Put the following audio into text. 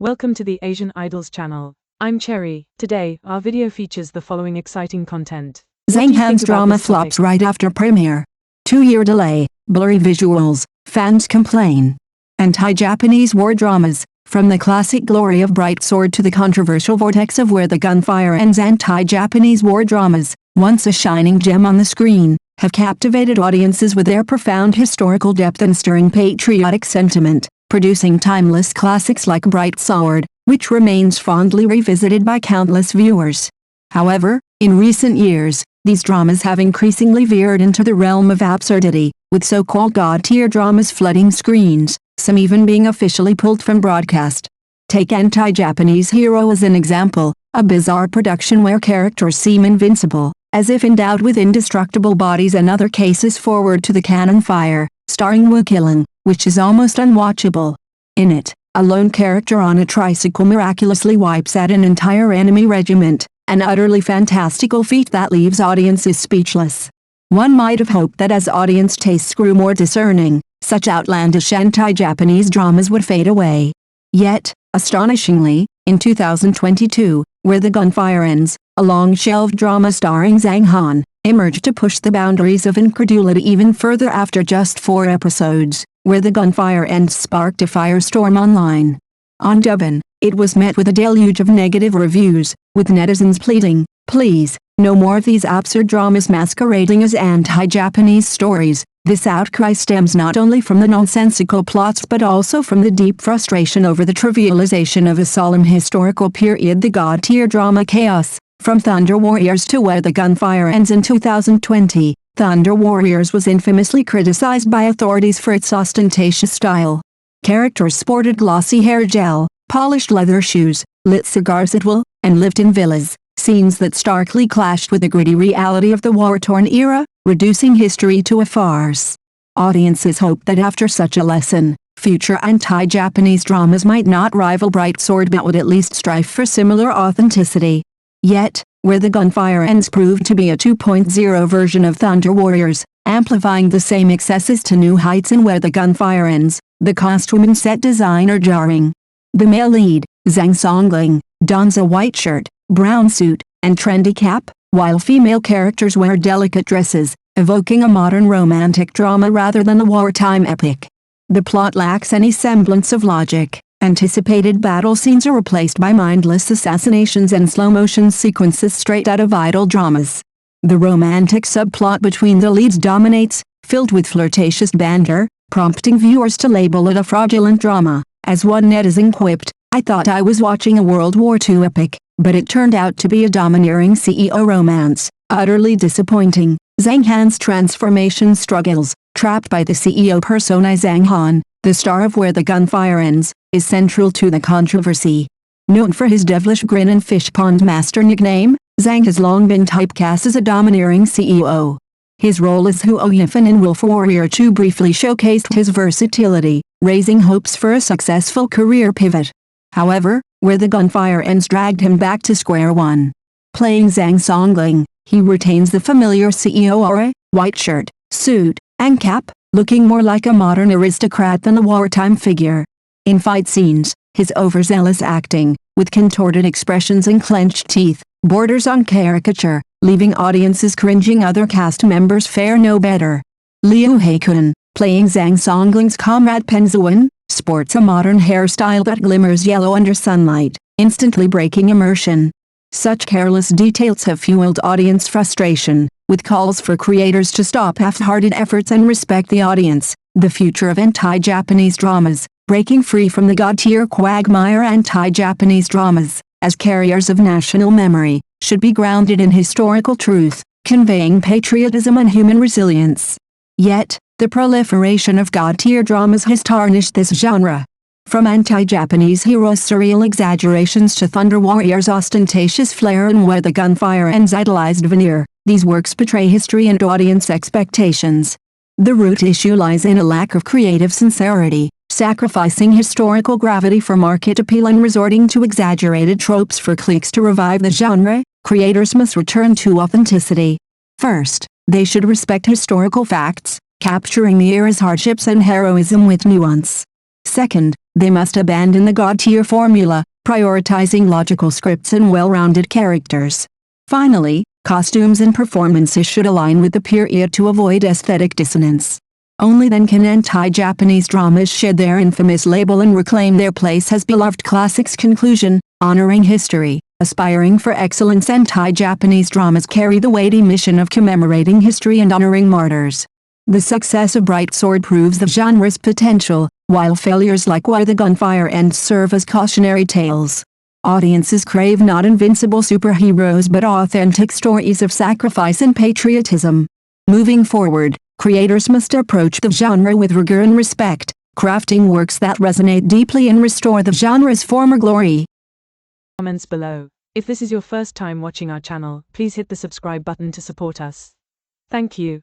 Welcome to the Asian Idols channel. I'm Cherry. Today, our video features the following exciting content. Zhang Han's drama flops right after premiere. 2-year delay, blurry visuals, fans complain. Anti-Japanese war dramas, from the classic glory of Bright Sword to the controversial Vortex of Where the Gunfire Ends. Anti-Japanese war dramas, once a shining gem on the screen, have captivated audiences with their profound historical depth and stirring patriotic sentiment, producing timeless classics like Bright Sword, which remains fondly revisited by countless viewers. However, in recent years, these dramas have increasingly veered into the realm of absurdity, with so-called god-tier dramas flooding screens, some even being officially pulled from broadcast. Take Anti-Japanese Hero as an example, a bizarre production where characters seem invincible, as if endowed with indestructible bodies. Another case is Forward to the Cannon Fire, starring Woo Killing, which is almost unwatchable. In it, a lone character on a tricycle miraculously wipes out an entire enemy regiment, an utterly fantastical feat that leaves audiences speechless. One might have hoped that as audience tastes grew more discerning, such outlandish anti-Japanese dramas would fade away. Yet, astonishingly, in 2022, Where the Gunfire Ends, a long-shelved drama starring Zhang Han, emerged to push the boundaries of incredulity even further. After just 4 episodes, Where the Gunfire Ends sparked a firestorm online. On Douban, it was met with a deluge of negative reviews, with netizens pleading, "Please, no more of these absurd dramas masquerading as anti-Japanese stories." This outcry stems not only from the nonsensical plots but also from the deep frustration over the trivialization of a solemn historical period. The god-tier drama chaos, from Thunder Warriors to Where the Gunfire Ends in 2020, Thunder Warriors was infamously criticized by authorities for its ostentatious style. Characters sported glossy hair gel, polished leather shoes, lit cigars at will, and lived in villas, scenes that starkly clashed with the gritty reality of the war-torn era, reducing history to a farce. Audiences hoped that after such a lesson, future anti-Japanese dramas might not rival Bright Sword but would at least strive for similar authenticity. Yet, Where the Gunfire Ends proved to be a 2.0 version of Thunder Warriors, amplifying the same excesses to new heights. In Where the Gunfire Ends, the costume and set design are jarring. The male lead, Zhang Songling, dons a white shirt, brown suit, and trendy cap, while female characters wear delicate dresses, evoking a modern romantic drama rather than a wartime epic. The plot lacks any semblance of logic. Anticipated battle scenes are replaced by mindless assassinations and slow-motion sequences straight out of idol dramas. The romantic subplot between the leads dominates, filled with flirtatious banter, prompting viewers to label it a fraudulent drama. As one netizen quipped, "I thought I was watching a World War II epic, but it turned out to be a domineering CEO romance." Utterly disappointing. Zhang Han's transformation struggles. Trapped by the CEO persona, Zhang Han, the star of Where the Gunfire Ends, is central to the controversy. Known for his devilish grin and fish pond master nickname, Zhang has long been typecast as a domineering CEO. His role as Huo Yifan in Wolf Warrior 2 briefly showcased his versatility, raising hopes for a successful career pivot. However, Where the Gunfire Ends dragged him back to square one. Playing Zhang Songling, he retains the familiar CEO aura, white shirt, suit, and cap, looking more like a modern aristocrat than a wartime figure. In fight scenes, his overzealous acting, with contorted expressions and clenched teeth, borders on caricature, leaving audiences cringing. Other cast members fare no better. Liu Heikun, playing Zhang Songling's comrade Penzuan, sports a modern hairstyle that glimmers yellow under sunlight, instantly breaking immersion. Such careless details have fueled audience frustration, with calls for creators to stop half-hearted efforts and respect the audience. The future of anti-Japanese dramas, breaking free from the god-tier quagmire. Anti-Japanese dramas, as carriers of national memory, should be grounded in historical truth, conveying patriotism and human resilience. Yet, the proliferation of god-tier dramas has tarnished this genre. From Anti-Japanese Hero's surreal exaggerations to Thunder Warriors' ostentatious flair and Where the Gunfire Ends' idolized veneer, these works betray history and audience expectations. The root issue lies in a lack of creative sincerity, sacrificing historical gravity for market appeal and resorting to exaggerated tropes for clicks. To revive the genre, creators must return to authenticity. First, they should respect historical facts, capturing the era's hardships and heroism with nuance. Second, They must abandon the god-tier formula, prioritizing logical scripts and well-rounded characters. Finally, costumes and performances should align with the period to avoid aesthetic dissonance. Only then can anti-Japanese dramas shed their infamous label and reclaim their place as beloved classics. Conclusion: honoring history, aspiring for excellence. Anti-Japanese dramas carry the weighty mission of commemorating history and honoring martyrs. The success of Bright Sword proves the genre's potential, while failures like Why the Gunfire Ends serve as cautionary tales. Audiences crave not invincible superheroes but authentic stories of sacrifice and patriotism. Moving forward, creators must approach the genre with rigor and respect, crafting works that resonate deeply and restore the genre's former glory. Comments below. If this is your first time watching our channel, please hit the subscribe button to support us. Thank you.